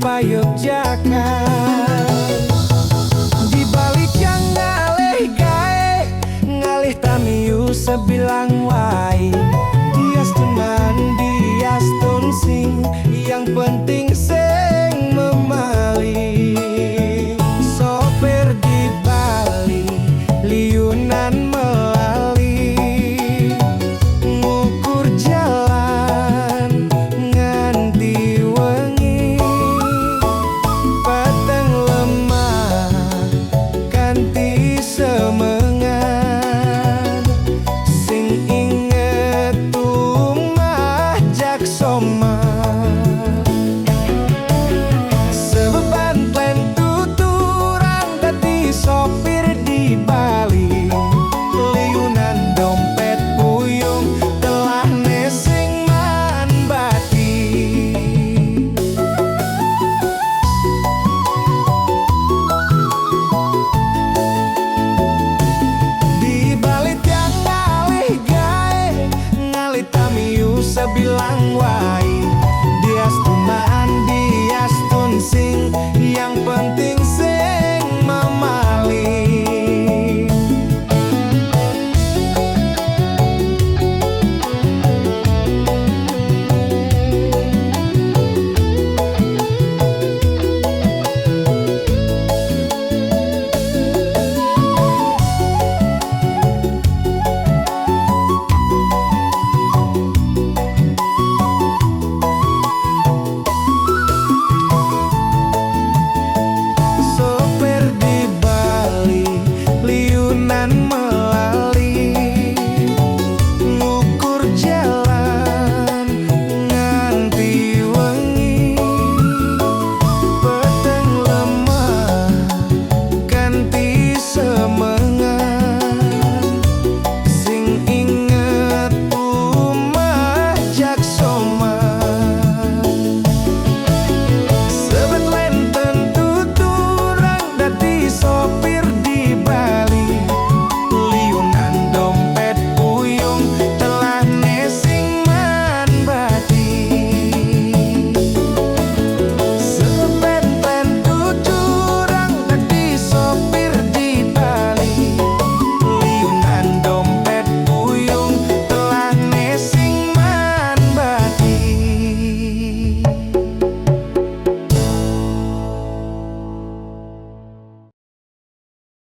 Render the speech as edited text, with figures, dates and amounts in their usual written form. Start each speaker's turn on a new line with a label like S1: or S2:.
S1: payogjakan. Di balik yang ngalih gae, ngalih tamiu sebilang wai. Dias teman, dias tonsing, yang penting sing memali. Sopir di Bali, liunan melali, ngukur jalan nganti wengi. Peteng lemah kanthi semengan, sing inget umah jak soma. Sebeban plan tuturang dadi sopir di Bali, liunan dompet puyung telah nesing man bati. Di balik yang ngalih gae, ngalih tamiu sebilang wai.